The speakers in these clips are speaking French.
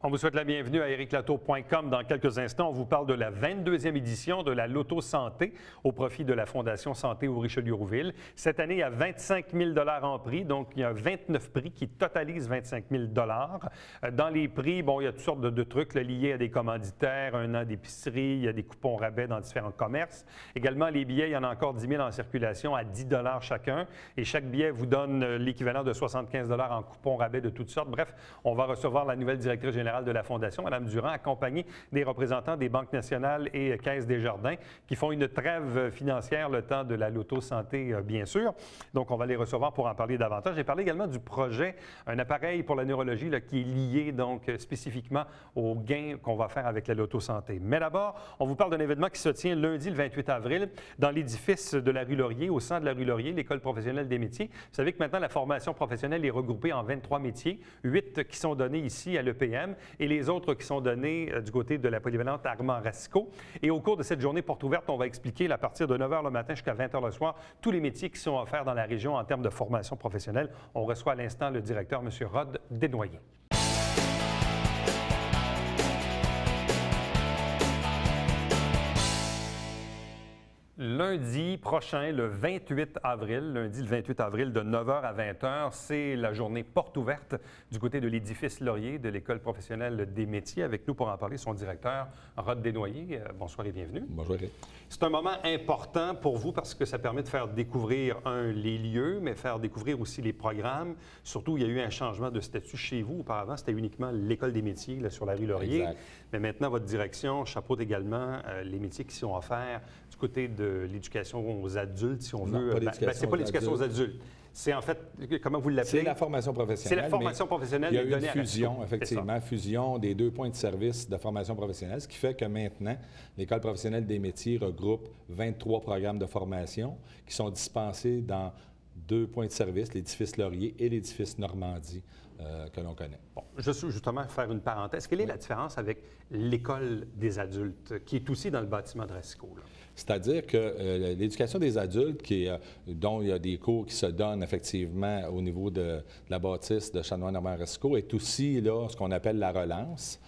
On vous souhaite la bienvenue à ericlatour.com. Dans quelques instants, on vous parle de la 22e édition de la Loto Santé au profit de la Fondation Santé au Richelieu-Rouville. Cette année, il y a 25 000 $ en prix, donc il y a 29 prix qui totalisent 25 000 $. Dans les prix, bon, il y a toutes sortes de trucs là, liés à des commanditaires, un an d'épicerie, il y a des coupons rabais dans différents commerces. Également, les billets, il y en a encore 10 000 en circulation à 10 $ chacun et chaque billet vous donne l'équivalent de 75 $ en coupons rabais de toutes sortes. Bref, on va recevoir la nouvelle directrice générale de la Fondation, Mme Durand, accompagnée des représentants des banques nationales et Caisse des Jardins, qui font une trêve financière le temps de la Loto Santé, bien sûr. Donc, on va les recevoir pour en parler davantage. J'ai parlé également du projet, un appareil pour la neurologie là, qui est lié donc spécifiquement aux gains qu'on va faire avec la Loto Santé. Mais d'abord, on vous parle d'un événement qui se tient lundi, le 28 avril, dans l'édifice de la rue Laurier, au centre de la rue Laurier, l'École professionnelle des métiers. Vous savez que maintenant, la formation professionnelle est regroupée en 23 métiers, 8 qui sont donnés ici à l'EPM et les autres qui sont donnés du côté de la polyvalente Armand Racicot. Et au cours de cette journée porte ouverte, on va expliquer à partir de 9 h le matin jusqu'à 20 h le soir tous les métiers qui sont offerts dans la région en termes de formation professionnelle. On reçoit à l'instant le directeur, M. Rod Desnoyers. Lundi prochain, le 28 avril, lundi le 28 avril de 9 h à 20 h, c'est la journée porte ouverte du côté de l'édifice Laurier de l'École professionnelle des métiers. Avec nous pour en parler, son directeur, Rod Desnoyers. Bonsoir et bienvenue. Bonjour. C'est un moment important pour vous parce que ça permet de faire découvrir, les lieux, mais faire découvrir aussi les programmes. Surtout, il y a eu un changement de statut chez vous. Auparavant, c'était uniquement l'École des métiers là, sur la rue Laurier. Exact. Mais maintenant, votre direction chapeaute également les métiers qui sont offerts du côté de l'éducation aux adultes, si on veut. C'est pas l'éducation aux adultes. C'est en fait, comment vous l'appelez? C'est la formation professionnelle. C'est la formation professionnelle. Il y a eu une fusion, effectivement, fusion des 2 points de service de formation professionnelle, ce qui fait que maintenant, l'École professionnelle des métiers regroupe 23 programmes de formation qui sont dispensés dans 2 points de service, l'édifice Laurier et l'édifice Normandie, que l'on connaît. Bon, je veux justement faire une parenthèse. Quelle est la différence avec l'École des adultes, qui est aussi dans le bâtiment de Racicot? C'est-à-dire que l'éducation des adultes, dont il y a des cours qui se donnent effectivement au niveau de la bâtisse de Chanoine-Normand-Racicot, est aussi là ce qu'on appelle la relance,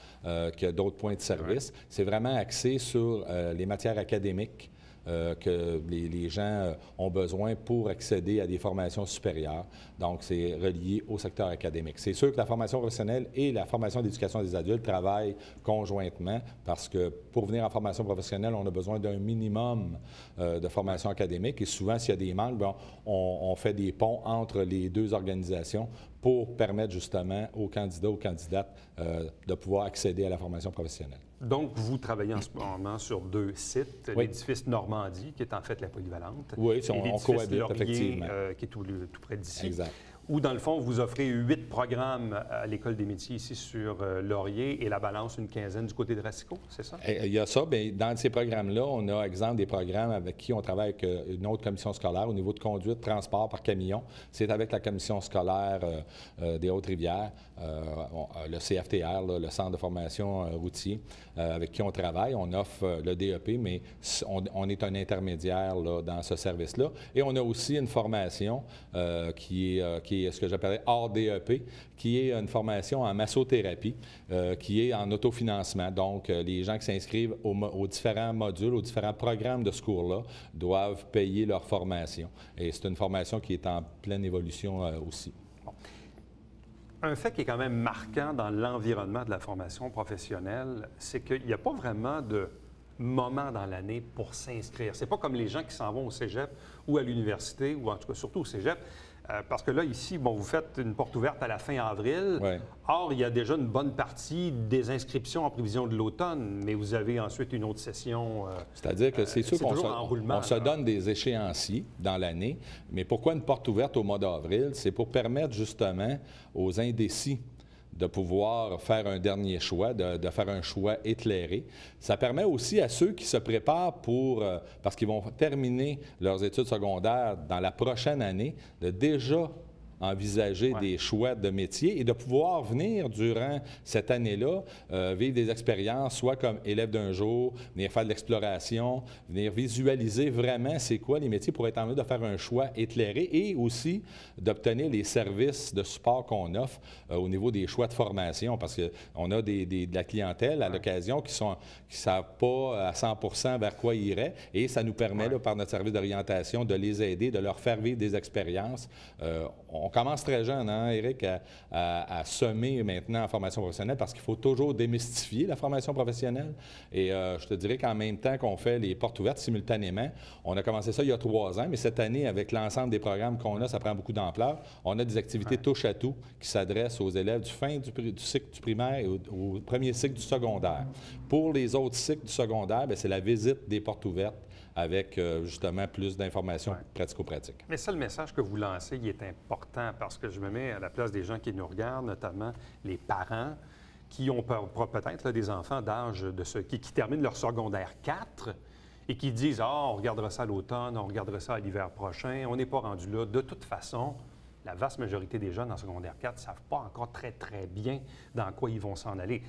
qui a d'autres points de service. Ouais. C'est vraiment axé sur les matières académiques que les gens ont besoin pour accéder à des formations supérieures. Donc, c'est relié au secteur académique. C'est sûr que la formation professionnelle et la formation d'éducation des adultes travaillent conjointement parce que pour venir en formation professionnelle, on a besoin d'un minimum de formation académique et souvent, s'il y a des manques, bien, on fait des ponts entre les deux organisations pour permettre justement aux candidats, aux candidates de pouvoir accéder à la formation professionnelle. Donc, vous travaillez en ce moment sur 2 sites, oui. L'édifice Normandie, qui est en fait la polyvalente, oui, et l'édifice cohabite, Laurier, effectivement. Qui est tout près d'ici. Exact. Où, dans le fond, vous offrez 8 programmes à l'École des métiers ici sur Laurier et la balance, une quinzaine du côté de Racicot, c'est ça? Il y a ça. Bien, dans ces programmes-là, on a, exemple, des programmes avec qui on travaille avec une autre commission scolaire au niveau de conduite, transport par camion. C'est avec la commission scolaire des Hautes-Rivières, le CFTR, là, le Centre de formation routier, avec qui on travaille. On offre le DEP, mais on est un intermédiaire là, dans ce service-là. Et on a aussi une formation qui est ce que j'appellerais hors DEP, qui est une formation en massothérapie, qui est en autofinancement. Donc, les gens qui s'inscrivent aux différents modules, aux différents programmes de ce cours-là, doivent payer leur formation. Et c'est une formation qui est en pleine évolution aussi. Bon. Un fait qui est quand même marquant dans l'environnement de la formation professionnelle, c'est qu'il n'y a pas vraiment de moment dans l'année pour s'inscrire. C'est pas comme les gens qui s'en vont au cégep ou à l'université, ou en tout cas surtout au cégep, parce que là, ici, bon, vous faites une porte ouverte à la fin avril. Ouais. Or, il y a déjà une bonne partie des inscriptions en prévision de l'automne, mais vous avez ensuite une autre session. C'est-à-dire que c'est sûr qu'on se donne des échéanciers dans l'année, mais pourquoi une porte ouverte au mois d'avril? C'est pour permettre justement aux indécis de pouvoir faire un dernier choix, de faire un choix éclairé. Ça permet aussi à ceux qui se préparent parce qu'ils vont terminer leurs études secondaires dans la prochaine année, de déjà envisager des choix de métier et de pouvoir venir durant cette année-là vivre des expériences, soit comme élève d'un jour, venir faire de l'exploration, venir visualiser vraiment c'est quoi les métiers pour être en mesure de faire un choix éclairé et aussi d'obtenir les services de support qu'on offre au niveau des choix de formation parce qu'on a de la clientèle à l'occasion qui ne savent pas à 100 vers quoi ils iraient et ça nous permet, là, par notre service d'orientation, de les aider, de leur faire vivre des expériences. On commence très jeune, hein, Éric, à semer maintenant en formation professionnelle parce qu'il faut toujours démystifier la formation professionnelle. Et je te dirais qu'en même temps qu'on fait les portes ouvertes simultanément, on a commencé ça il y a 3 ans, mais cette année, avec l'ensemble des programmes qu'on a, ça prend beaucoup d'ampleur. On a des activités touche à tout qui s'adressent aux élèves du fin du cycle du primaire et au premier cycle du secondaire. Pour les autres cycles du secondaire, c'est la visite des portes ouvertes avec justement plus d'informations pratico-pratiques. Mais ça, le message que vous lancez, il est important parce que je me mets à la place des gens qui nous regardent, notamment les parents qui ont peut-être là, des enfants d'âge de ceux qui terminent leur secondaire 4 et qui disent « Ah, on regardera ça à l'automne, on regardera ça à l'hiver prochain, on n'est pas rendu là. » De toute façon, la vaste majorité des jeunes en secondaire 4 ne savent pas encore très, très bien dans quoi ils vont s'en aller.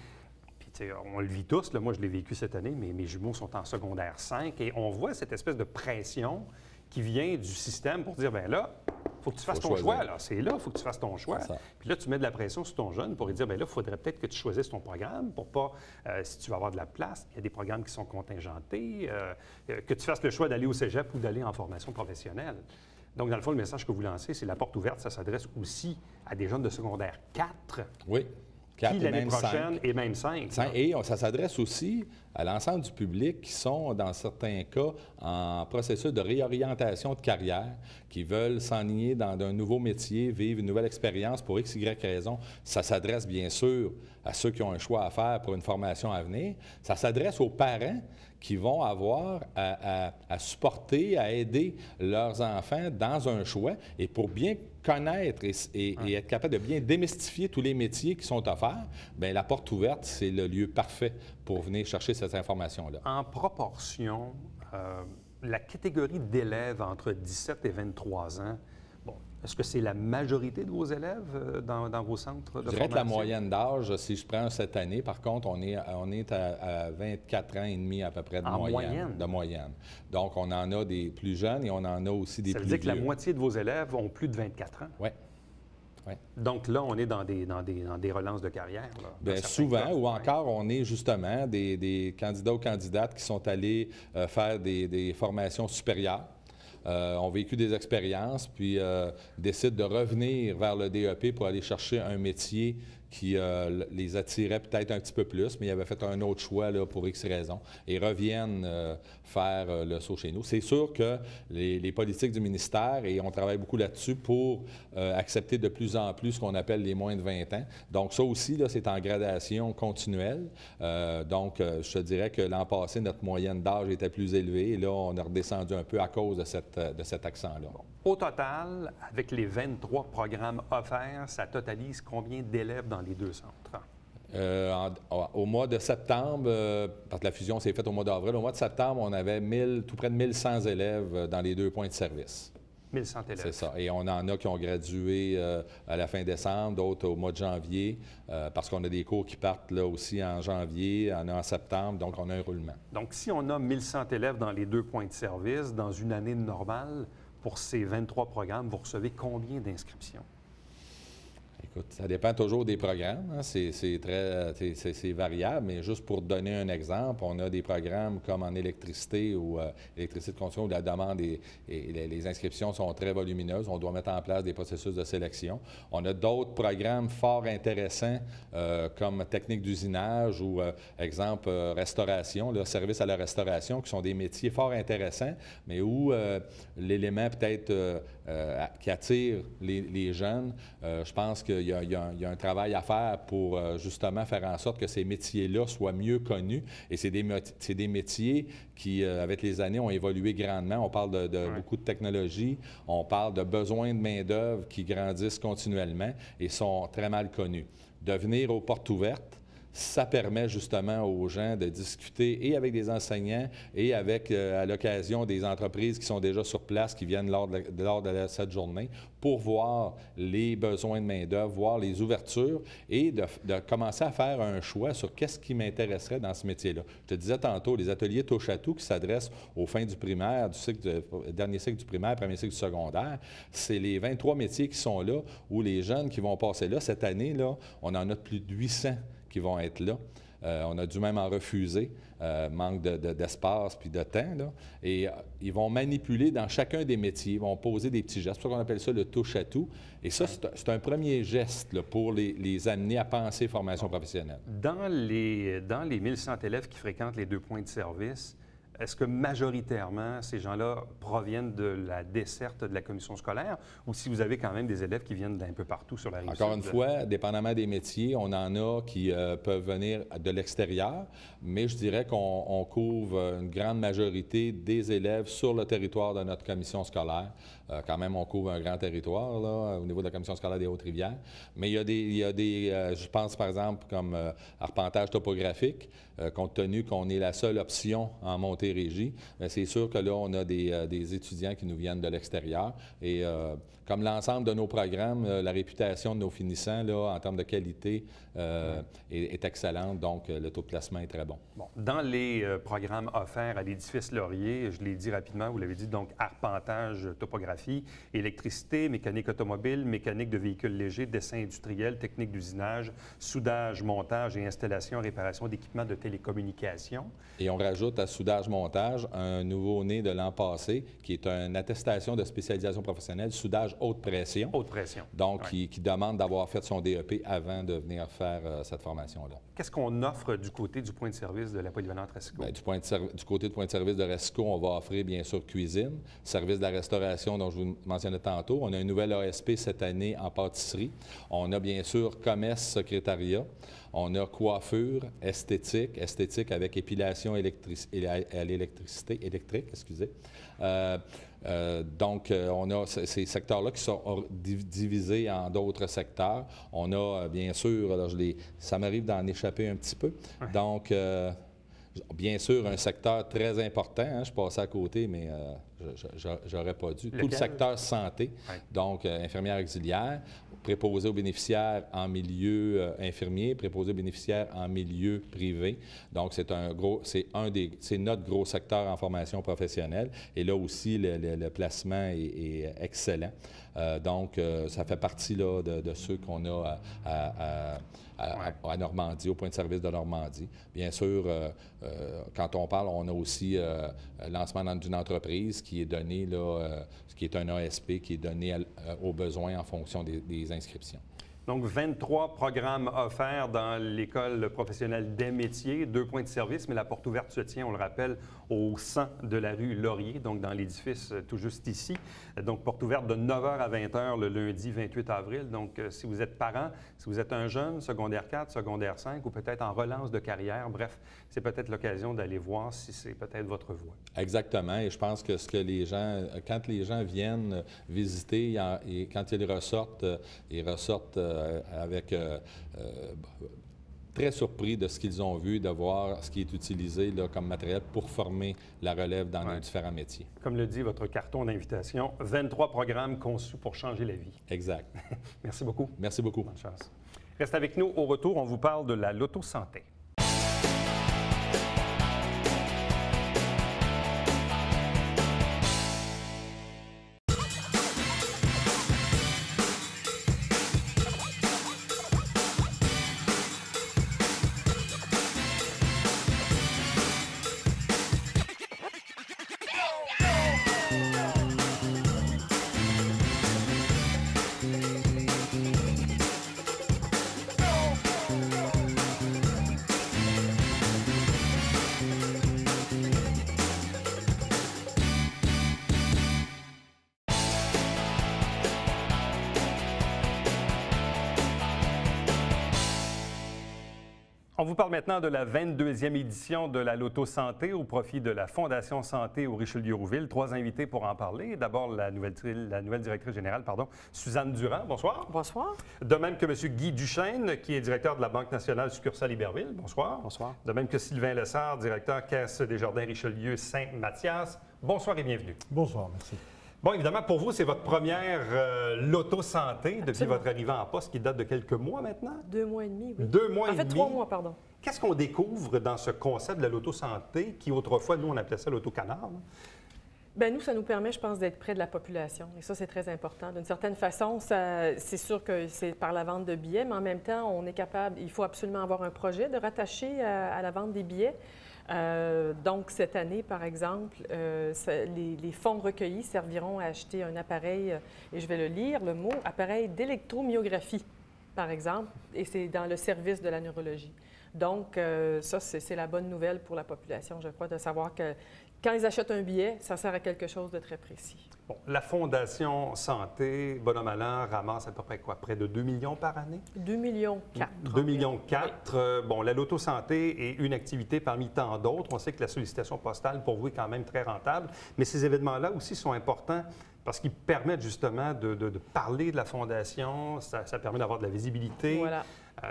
On le vit tous, là. Moi je l'ai vécu cette année, mais mes jumeaux sont en secondaire 5 et on voit cette espèce de pression qui vient du système pour dire, bien là, il faut que tu fasses ton choix, là. C'est là, il faut que tu fasses ton choix. Puis là, tu mets de la pression sur ton jeune pour lui dire, bien là, il faudrait peut-être que tu choisisses ton programme pour pas, si tu vas avoir de la place, il y a des programmes qui sont contingentés, que tu fasses le choix d'aller au cégep ou d'aller en formation professionnelle. Donc, dans le fond, le message que vous lancez, c'est la porte ouverte, ça s'adresse aussi à des jeunes de secondaire 4. Oui. Qui l'année prochaine et même 5. Et ça s'adresse aussi à l'ensemble du public qui sont, dans certains cas, en processus de réorientation de carrière, qui veulent s'enligner dans un nouveau métier, vivre une nouvelle expérience pour X, Y raison. Ça s'adresse bien sûr à ceux qui ont un choix à faire pour une formation à venir. Ça s'adresse aux parents qui vont avoir à supporter, à aider leurs enfants dans un choix. Et pour bien connaître et être capable de bien démystifier tous les métiers qui sont offerts, bien, la porte ouverte, c'est le lieu parfait pour venir chercher cette information-là. En proportion, la catégorie d'élèves entre 17 et 23 ans, bon, est-ce que c'est la majorité de vos élèves dans vos centres de formation? Je dirais que la moyenne d'âge, si je prends cette année, par contre, on est à 24 ans et demi à peu près de moyenne. Donc, on en a des plus jeunes et on en a aussi des plus vieux. Ça veut dire que la moitié de vos élèves ont plus de 24 ans? Oui. Oui. Donc là, on est dans des relances de carrière. Là, bien, souvent, cas. Ou encore, on est justement des candidats ou candidates qui sont allés faire des formations supérieures. Ont vécu des expériences, puis décident de revenir vers le DEP pour aller chercher un métier qui les attirait peut-être un petit peu plus, mais ils avaient fait un autre choix là, pour X raisons, et reviennent faire le saut chez nous. C'est sûr que les politiques du ministère, et on travaille beaucoup là-dessus pour accepter de plus en plus ce qu'on appelle les moins de 20 ans. Donc ça aussi, là, c'est en gradation continuelle. Donc, je te dirais que l'an passé, notre moyenne d'âge était plus élevée, et là, on a redescendu un peu à cause de cet accent-là. Bon. Au total, avec les 23 programmes offerts, ça totalise combien d'élèves dans les deux centres? Au mois de septembre, parce que la fusion s'est faite au mois d'avril, au mois de septembre, on avait tout près de 1100 élèves dans les 2 points de service. 1100 élèves. C'est ça. Et on en a qui ont gradué à la fin décembre, d'autres au mois de janvier, parce qu'on a des cours qui partent là aussi en janvier, en septembre, donc on a un roulement. Donc, si on a 1100 élèves dans les 2 points de service, dans une année normale, pour ces 23 programmes, vous recevez combien d'inscriptions? Écoute, ça dépend toujours des programmes. Hein. C'est variable, mais juste pour donner un exemple, on a des programmes comme en électricité ou électricité de construction où la demande et les inscriptions sont très volumineuses. On doit mettre en place des processus de sélection. On a d'autres programmes fort intéressants comme technique d'usinage ou, exemple, restauration, le service à la restauration, qui sont des métiers fort intéressants, mais où l'élément peut-être qui attire les jeunes, je pense qu'il y a un travail à faire pour justement faire en sorte que ces métiers-là soient mieux connus. Et c'est des métiers qui, avec les années, ont évolué grandement. On parle de beaucoup de technologies, on parle de besoins de main-d'œuvre qui grandissent continuellement et sont très mal connus. De venir aux portes ouvertes, ça permet justement aux gens de discuter et avec des enseignants et avec, à l'occasion, des entreprises qui sont déjà sur place, qui viennent lors de cette journée, pour voir les besoins de main-d'œuvre, voir les ouvertures et de commencer à faire un choix sur qu'est-ce qui m'intéresserait dans ce métier-là. Je te disais tantôt, les ateliers touche-à-tout qui s'adressent aux fins du primaire, dernier cycle du primaire, premier cycle du secondaire, c'est les 23 métiers qui sont là, où les jeunes qui vont passer là, cette année, là, on en a plus de 800 qui vont être là. On a dû même en refuser, manque d'espace puis de temps. Là. Et ils vont manipuler dans chacun des métiers, ils vont poser des petits gestes. C'est pour ça qu'on appelle ça le touche-à-tout. Et ça, c'est un premier geste là, pour les amener à penser formation professionnelle. Dans les 1100 élèves qui fréquentent les 2 points de service, est-ce que majoritairement, ces gens-là proviennent de la desserte de la commission scolaire ou si vous avez quand même des élèves qui viennent d'un peu partout sur la rive sud? Encore une fois, dépendamment des métiers, on en a qui peuvent venir de l'extérieur, mais je dirais qu'on couvre une grande majorité des élèves sur le territoire de notre commission scolaire. Quand même, on couvre un grand territoire là, au niveau de la commission scolaire des Hautes-Rivières. Mais il y a des je pense par exemple comme arpentage topographique, compte tenu qu'on est la seule option en Montérégie, c'est sûr que là, on a des étudiants qui nous viennent de l'extérieur. Et comme l'ensemble de nos programmes, la réputation de nos finissants là, en termes de qualité est excellente, donc le taux de placement est très bon. Bon, dans les programmes offerts à l'édifice Laurier, je l'ai dit rapidement, vous l'avez dit, donc arpentage, topographie, électricité, mécanique automobile, mécanique de véhicules légers, dessin industriel, technique d'usinage, soudage, montage et installation, réparation d'équipements de télécommunications. Et on rajoute à soudage-montage un nouveau-né de l'an passé, qui est une attestation de spécialisation professionnelle, soudage haute pression. Haute pression. Donc, qui demande d'avoir fait son DEP avant de venir faire cette formation-là. Qu'est-ce qu'on offre du côté du point de service de la polyvalente Racicot? Bien, du côté du point de service de Racicot, on va offrir bien sûr cuisine, service de la restauration dont je vous mentionnais tantôt. On a un nouvel ASP cette année en pâtisserie. On a bien sûr commerce, secrétariat. On a coiffure, esthétique avec épilation à l'électricité, électrique, excusez. Donc, on a ces secteurs-là qui sont divisés en d'autres secteurs. On a, bien sûr, alors ça m'arrive d'en échapper un petit peu. Donc, bien sûr, un secteur très important. Hein, je passais à côté, mais j'aurais pas dû. Tout le secteur santé, donc infirmière auxiliaire, préposé aux bénéficiaires en milieu infirmier, préposé aux bénéficiaires en milieu privé. Donc, c'est notre gros secteur en formation professionnelle. Et là aussi, le placement est excellent. Donc, ça fait partie là, de ceux qu'on a à Normandie, au point de service de Normandie. Bien sûr, quand on parle, on a aussi lancement d'une entreprise qui est donné, là, qui est un ASP, qui est donné aux besoins en fonction des inscriptions. Donc, 23 programmes offerts dans l'École professionnelle des métiers, 2 points de service, mais la porte ouverte se tient, on le rappelle, au 100 de la rue Laurier, donc dans l'édifice tout juste ici. Donc, porte ouverte de 9h à 20h le lundi 28 avril. Donc, si vous êtes parent, si vous êtes un jeune, secondaire 4, secondaire 5 ou peut-être en relance de carrière, bref, c'est peut-être l'occasion d'aller voir si c'est peut-être votre voie. Exactement. Et je pense que quand les gens viennent visiter et quand ils ressortent avec très surpris de ce qu'ils ont vu, de voir ce qui est utilisé là, comme matériel pour former la relève dans nos différents métiers. Comme le dit votre carton d'invitation, 23 programmes conçus pour changer la vie. Exact. Merci beaucoup. Merci beaucoup. Bonne chance. Reste avec nous. Au retour, on vous parle de la Loto Santé. On vous parle maintenant de la 22e édition de la Loto Santé au profit de la Fondation Santé au Richelieu-Rouville. 3 invités pour en parler. D'abord, la nouvelle directrice générale, Suzanne Durand. Bonsoir. Bonsoir. De même que M. Guy Duchesne, qui est directeur de la Banque nationale succursale Iberville. Bonsoir. Bonsoir. De même que Sylvain Lessard, directeur Caisse Desjardins Richelieu Saint-Mathias. Bonsoir et bienvenue. Bonsoir, merci. Bon, évidemment, pour vous, c'est votre première Loto Santé depuis Absolument. votre arrivée en poste qui date de quelques mois maintenant. 2 mois et demi, oui. 2 mois et demi. 3 mois, pardon. Qu'est-ce qu'on découvre dans ce concept de la Loto Santé qui, autrefois, nous, on appelait ça l'Auto Canard? Bien, nous, ça nous permet, je pense, d'être près de la population. Et ça, c'est très important. D'une certaine façon, c'est sûr que c'est par la vente de billets, mais en même temps, on est capable, il faut absolument avoir un projet de rattacher à la vente des billets. Donc, cette année, par exemple, les fonds recueillis serviront à acheter un appareil, et je vais le lire, le mot, appareil d'électromyographie, par exemple, et c'est dans le service de la neurologie. Donc, ça, c'est la bonne nouvelle pour la population, je crois, de savoir que quand ils achètent un billet, ça sert à quelque chose de très précis. Bon, la Fondation Santé, bonhomme à l'an, ramasse à peu près quoi? Près de 2 millions par année? 2,4 millions. 2,4 millions. Bon, la Loto Santé est une activité parmi tant d'autres. On sait que la sollicitation postale, pour vous, est quand même très rentable. Mais ces événements-là aussi sont importants parce qu'ils permettent justement de parler de la Fondation. Ça permet d'avoir de la visibilité. Voilà.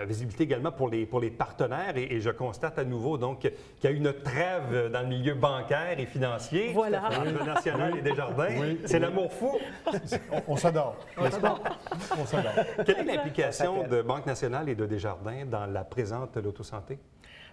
Visibilité également pour les partenaires. Et je constate à nouveau donc qu'il y a une trêve dans le milieu bancaire et financier. Voilà. Entre National et Desjardins. Oui. C'est l'amour fou. On s'adore. On s'adore. Quelle est l'implication de Banque nationale et de Desjardins dans la présente Loto Santé?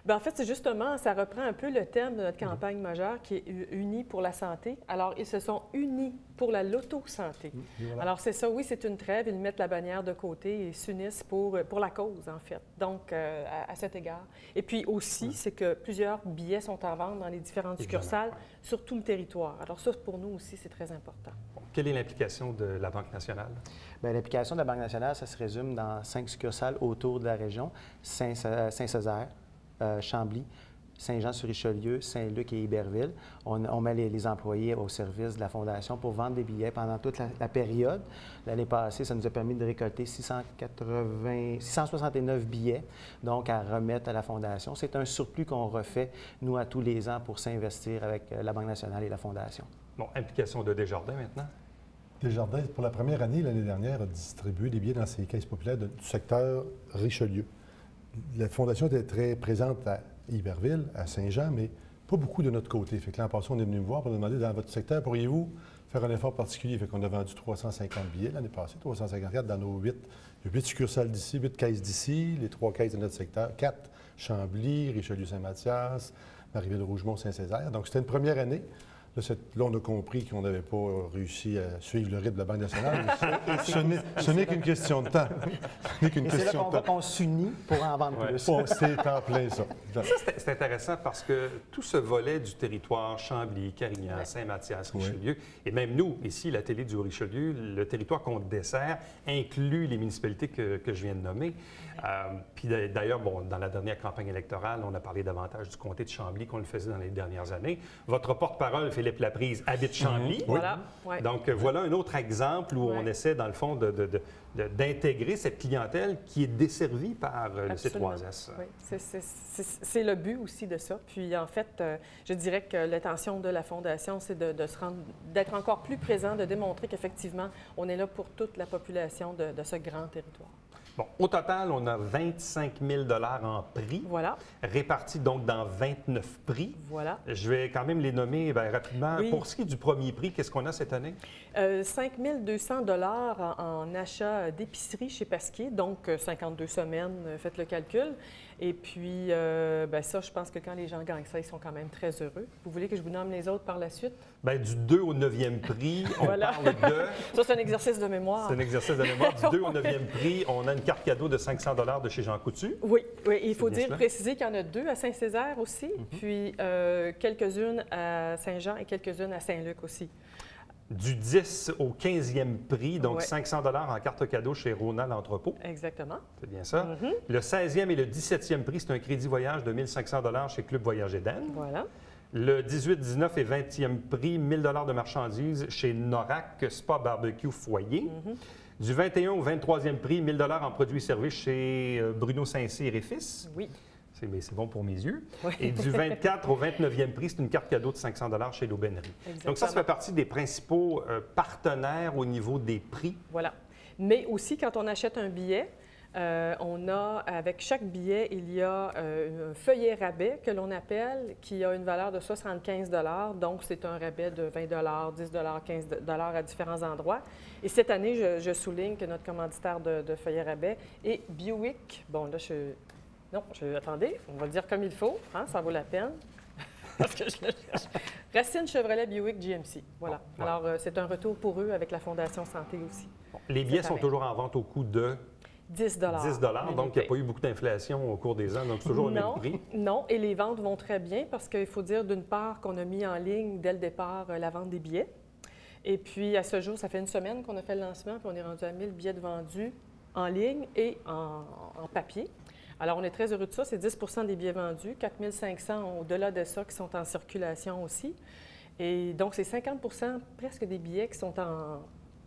Bien, en fait, c'est justement, ça reprend un peu le thème de notre campagne majeure qui est Unis pour la santé. Alors, ils se sont unis pour la Loto-santé. Voilà. Alors, c'est ça, oui, c'est une trêve. Ils mettent la bannière de côté et s'unissent pour la cause, en fait. Donc, à cet égard. Et puis aussi, c'est que plusieurs billets sont en vente dans les différentes succursales sur tout le territoire. Alors, ça, pour nous aussi, c'est très important. Bon, quelle est l'implication de la Banque nationale? Bien, l'implication de la Banque nationale, ça se résume dans 5 succursales autour de la région, Saint-Césaire, Chambly, Saint-Jean-sur-Richelieu, Saint-Luc et Iberville. On met les employés au service de la Fondation pour vendre des billets pendant toute la période. L'année passée, ça nous a permis de récolter 669 billets, donc à remettre à la Fondation. C'est un surplus qu'on refait, nous, à tous les ans pour s'investir avec la Banque nationale et la Fondation. Bon, implication de Desjardins maintenant? Desjardins, pour la première année, l'année dernière, a distribué des billets dans ses caisses populaires du secteur Richelieu. La Fondation était très présente à Iberville, à Saint-Jean, mais pas beaucoup de notre côté. Fait que l'an passé, on est venu me voir pour nous demander, dans votre secteur, pourriez-vous faire un effort particulier? Fait qu'on a vendu 350 billets l'année passée, 354 dans nos 8 succursales d'ici, 8 caisses d'ici, les 3 caisses de notre secteur, 4 Chambly, Richelieu-Saint-Mathias, Marieville-Rougemont, Saint-Césaire. Donc, c'était une première année. Là, on a compris qu'on n'avait pas réussi à suivre le rythme de la Banque nationale. Ce n'est qu'une question de temps. Ce n'est qu'une Et c'est là question qu'on de voit temps. qu'on s'unit pour en vendre plus. Bon, c'est en plein ça. C'est intéressant parce que tout ce volet du territoire, Chambly, Carignan, Saint-Mathias, Richelieu, et même nous, ici, la télé du Richelieu, le territoire qu'on dessert inclut les municipalités que je viens de nommer. Puis d'ailleurs, bon, dans la dernière campagne électorale, on a parlé davantage du comté de Chambly qu'on le faisait dans les dernières années. Votre porte-parole, Philippe Laprise, habite Chambly. Voilà. Ouais. Donc, voilà un autre exemple où on essaie, dans le fond, d'intégrer cette clientèle qui est desservie par le Absolument. C3S. Oui, c'est le but aussi de ça. Puis, en fait, je dirais que l'intention de la Fondation, c'est d'être encore plus présent, de démontrer qu'effectivement, on est là pour toute la population de ce grand territoire. Bon, au total, on a 25 000 en prix, Voilà. répartis donc dans 29 prix. Voilà. Je vais quand même les nommer rapidement. Oui. Pour ce qui est du premier prix, qu'est-ce qu'on a cette année? 5 200 en achat d'épicerie chez Pasquier, donc 52 semaines, faites le calcul. Et puis, bien ça, je pense que quand les gens gagnent ça, ils sont quand même très heureux. Vous voulez que je vous nomme les autres par la suite? Bien, du 2 au 9e prix, on Voilà. parle de... Ça, c'est un exercice de mémoire. C'est un exercice de mémoire. Du 2 au 9e prix, on a une carte cadeau de 500 de chez Jean Coutu. Oui, oui, il faut bien cela. préciser qu'il y en a 2 à Saint-Césaire aussi, puis quelques-unes à Saint-Jean et quelques-unes à Saint-Luc aussi. Du 10 au 15e prix, donc Ouais. 500 en carte cadeau chez Rona l'entrepôt. Exactement. C'est bien ça. Le 16e et le 17e prix, c'est un crédit voyage de 1 500 chez Club Voyage Éden. Voilà. Le 18, 19 et 20e prix, 1 000 de marchandises chez Norac Spa Barbecue Foyer. Du 21 au 23e prix, 1 000 en produits et services chez Bruno Saint-Cyr et Fils. Oui. Mais c'est bon pour mes yeux. Oui. Et du 24 au 29e prix, c'est une carte cadeau de 500 chez l'Aubainerie. Donc ça fait partie des principaux partenaires au niveau des prix. Voilà. Mais aussi, quand on achète un billet, on a, avec chaque billet, il y a un feuillet rabais que l'on appelle, qui a une valeur de 75 $. Donc, c'est un rabais de 20 $, 10 $, 15 $ à différents endroits. Et cette année, je souligne que notre commanditaire de feuillet rabais est Buick. Bon, là, attendez, on va le dire comme il faut, hein, ça vaut la peine. Parce que je le cherche. Racine Chevrolet Buick GMC. Voilà. Bon, alors, c'est un retour pour eux avec la Fondation Santé aussi. Bon, les billets sont toujours en vente au coût de 10 $. 10 $, donc il n'y a pas eu beaucoup d'inflation au cours des ans, donc c'est toujours le même prix. Non, et les ventes vont très bien parce qu'il faut dire d'une part qu'on a mis en ligne dès le départ la vente des billets. Et puis à ce jour, ça fait une semaine qu'on a fait le lancement, puis on est rendu à 1000 billets de vendus en ligne et en papier. Alors, on est très heureux de ça. C'est 10 des billets vendus, 4500 au-delà de ça qui sont en circulation aussi. Et donc, c'est 50 presque des billets qui sont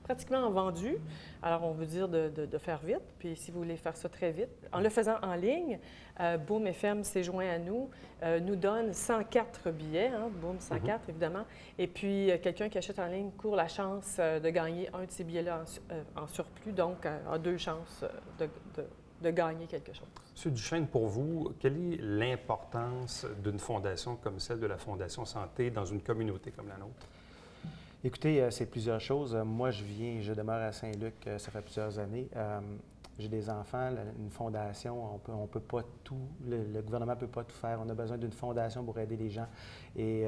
pratiquement vendus. Alors, on veut dire de faire vite. Puis, si vous voulez faire ça très vite, en le faisant en ligne, Boom FM s'est joint à nous, nous donne 104 billets, hein, Boom 104 évidemment. Et puis, quelqu'un qui achète en ligne court la chance de gagner un de ces billets-là en surplus, donc a 2 chances de gagner quelque chose. M. Duchesne, pour vous, quelle est l'importance d'une fondation comme celle de la Fondation Santé dans une communauté comme la nôtre? Écoutez, c'est plusieurs choses. Moi, je demeure à Saint-Luc, ça fait plusieurs années. J'ai des enfants, une fondation, on peut pas tout, le gouvernement ne peut pas tout faire. On a besoin d'une fondation pour aider les gens. Et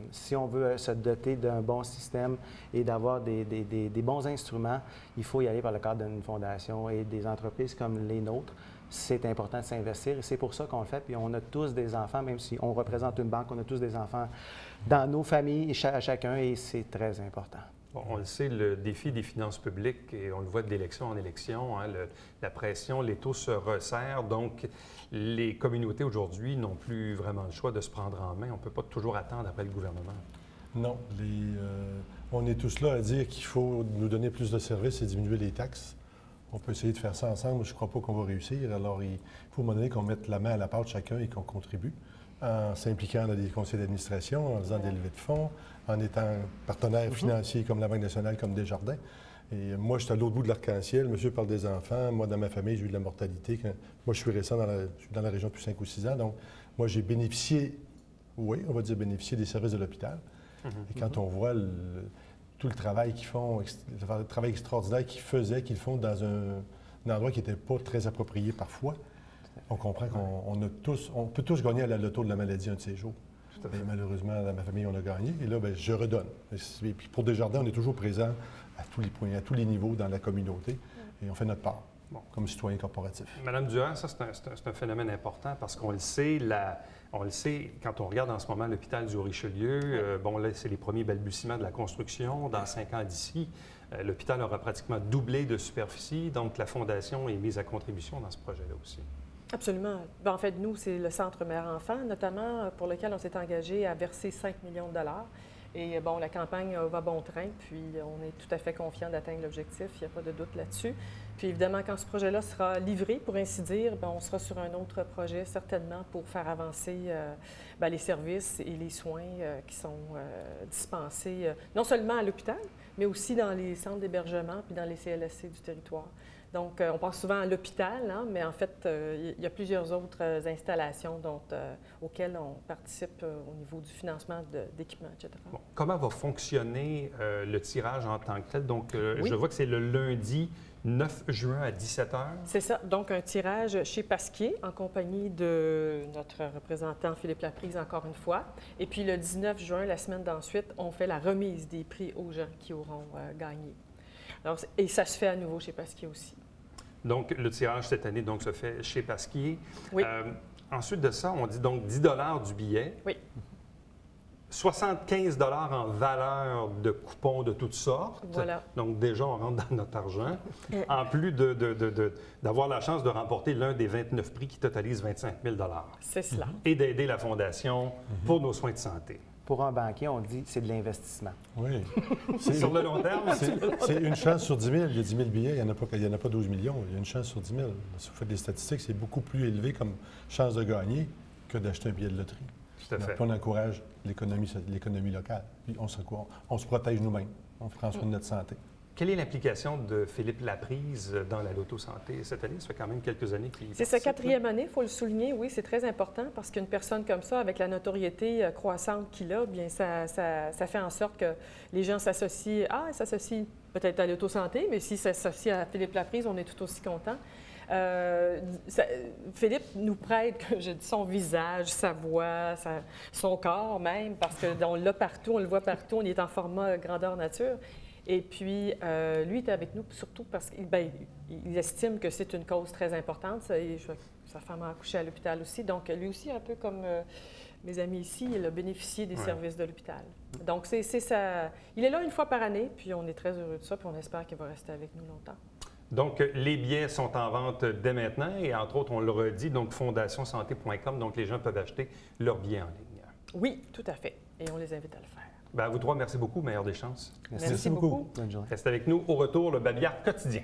si on veut se doter d'un bon système et d'avoir des bons instruments, il faut y aller par le cadre d'une fondation. Et des entreprises comme les nôtres, c'est important de s'investir et c'est pour ça qu'on le fait. Puis on a tous des enfants, même si on représente une banque, on a tous des enfants dans nos familles, chacun, et c'est très important. Bon, on le sait, le défi des finances publiques, et on le voit d'élection en élection, hein, la pression, les taux se resserrent, donc les communautés aujourd'hui n'ont plus vraiment le choix de se prendre en main. On ne peut pas toujours attendre après le gouvernement. Non. On est tous là à dire qu'il faut nous donner plus de services et diminuer les taxes. On peut essayer de faire ça ensemble, je ne crois pas qu'on va réussir. Alors, il faut à un moment donné qu'on mette la main à la pâte chacun et qu'on contribue en s'impliquant dans des conseils d'administration, en faisant des levées de fonds, en étant partenaire financier comme la Banque nationale, comme Desjardins. Et moi, je suis à l'autre bout de l'arc-en-ciel. Monsieur parle des enfants. Moi, dans ma famille, j'ai eu de la mortalité. Moi, je suis récent je suis dans la région depuis 5 ou 6 ans. Donc, moi, j'ai bénéficié, oui, on va dire bénéficié des services de l'hôpital. Et quand on voit tout le travail qu'ils font, le travail extraordinaire qu'ils font dans un endroit qui n'était pas très approprié parfois, on comprend qu'on peut tous gagner à la loto de la maladie un de ces jours. Et malheureusement, dans ma famille, on a gagné. Et là, je redonne. Et puis pour Desjardins, on est toujours présent à tous les points, à tous les niveaux dans la communauté. Et on fait notre part, comme citoyen corporatif. Madame Duhand, ça, c'est un phénomène important parce qu'on le sait, quand on regarde en ce moment l'hôpital du Haut-Richelieu, bon, là, c'est les premiers balbutiements de la construction. Dans 5 ans d'ici, l'hôpital aura pratiquement doublé de superficie. Donc, la Fondation est mise à contribution dans ce projet-là aussi. Absolument. Bien, en fait, nous, c'est le Centre Mère-Enfant, notamment, pour lequel on s'est engagé à verser 5 millions de $. Et bon, la campagne va bon train, puis on est tout à fait confiant d'atteindre l'objectif, il n'y a pas de doute là-dessus. Puis évidemment, quand ce projet-là sera livré, pour ainsi dire, bien, on sera sur un autre projet, certainement, pour faire avancer les services et les soins qui sont dispensés, non seulement à l'hôpital, mais aussi dans les centres d'hébergement puis dans les CLSC du territoire. Donc, on pense souvent à l'hôpital, hein, mais en fait, il y a plusieurs autres installations auxquelles on participe au niveau du financement d'équipements, etc. Bon, comment va fonctionner le tirage en tant que tel? Donc, oui. Je vois que c'est le lundi 9 juin à 17 h. C'est ça. Donc, un tirage chez Pasquier en compagnie de notre représentant Philippe Laprise, encore une fois. Et puis, le 19 juin, la semaine d'ensuite, on fait la remise des prix aux gens qui auront gagné. Alors, et ça se fait à nouveau chez Pasquier aussi. Donc, le tirage cette année se fait chez Pasquier. Oui. Ensuite de ça, on dit donc 10 $ du billet. Oui. 75 $ en valeur de coupons de toutes sortes. Voilà. Donc, déjà, on rentre dans notre argent. En plus d'avoir la chance de remporter l'un des 29 prix qui totalise 25 000 $. C'est cela. Et d'aider la Fondation pour nos soins de santé. Pour un banquier, on dit c'est de l'investissement. Oui. Sur le long terme, C'est une chance sur 10 000. Il y a 10 000 billets, il n'y en a pas 12 millions. Il y a une chance sur 10 000. Si vous faites des statistiques, c'est beaucoup plus élevé comme chance de gagner que d'acheter un billet de loterie. Tout à fait. Puis on encourage l'économie locale. Puis on se protège nous-mêmes. On prend soin de notre santé. Quelle est l'implication de Philippe Laprise dans la Loto Santé cette année? Ça fait quand même quelques années qu'il C'est sa 4e année, il faut le souligner. Oui, c'est très important parce qu'une personne comme ça, avec la notoriété croissante qu'il a, bien ça fait en sorte que les gens s'associent. S'associent peut-être à Loto Santé, mais s'ils s'associent à Philippe Laprise, on est tout aussi content. Philippe nous prête, je dis, son visage, sa voix, son corps même, parce qu'on l'a partout, on le voit partout, on est en format grandeur nature. Et puis, lui est avec nous surtout parce qu'il estime que c'est une cause très importante. Sa femme a accouché à l'hôpital aussi. Donc, lui aussi, un peu comme mes amis ici, il a bénéficié des services de l'hôpital. Donc, il est là une fois par année, puis on est très heureux de ça, puis on espère qu'il va rester avec nous longtemps. Donc, les billets sont en vente dès maintenant et entre autres, on le redit, donc fondationsanté.com, donc les gens peuvent acheter leurs billets en ligne. Oui, tout à fait. Et on les invite à le faire. À vous trois, merci beaucoup. Meilleure des chances. Merci beaucoup. Bonne journée. Restez avec nous. Au retour, le Babillard quotidien.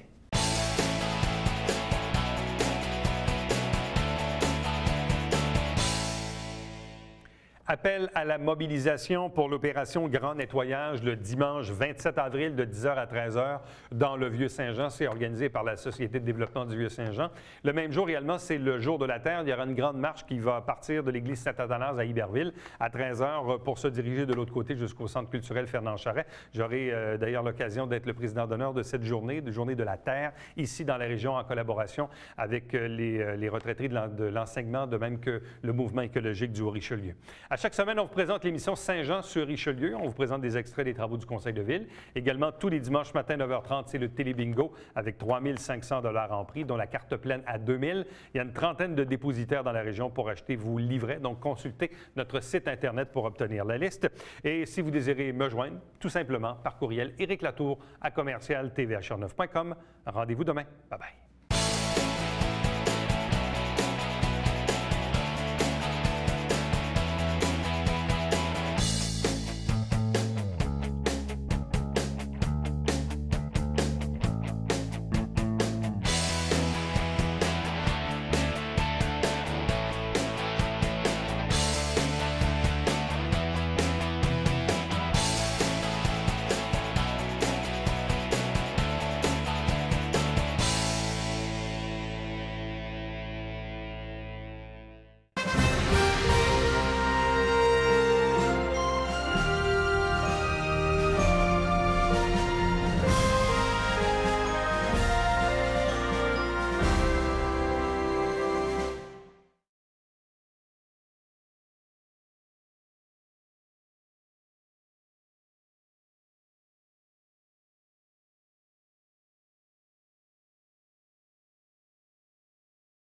Appel à la mobilisation pour l'opération Grand Nettoyage le dimanche 27 avril de 10h à 13h dans le Vieux-Saint-Jean. C'est organisé par la Société de développement du Vieux-Saint-Jean. Le même jour également, c'est le Jour de la Terre. Il y aura une grande marche qui va partir de l'église Saint-Athanase à Iberville à 13h pour se diriger de l'autre côté jusqu'au Centre culturel Fernand Charest. J'aurai d'ailleurs l'occasion d'être le président d'honneur de cette journée de la Terre, ici dans la région en collaboration avec les retraités de l'enseignement, de même que le mouvement écologique du Haut-Richelieu. À chaque semaine, on vous présente l'émission Saint-Jean sur Richelieu. On vous présente des extraits des travaux du Conseil de ville. Également, tous les dimanches matin, 9h30, c'est le Télébingo avec 3 500 $ en prix, dont la carte pleine à 2 000. Il y a une trentaine de dépositaires dans la région pour acheter vos livrets. Donc, consultez notre site Internet pour obtenir la liste. Et si vous désirez me joindre, tout simplement par courriel, Éric Latour à commercial tvhr9.com. Rendez-vous demain. Bye-bye.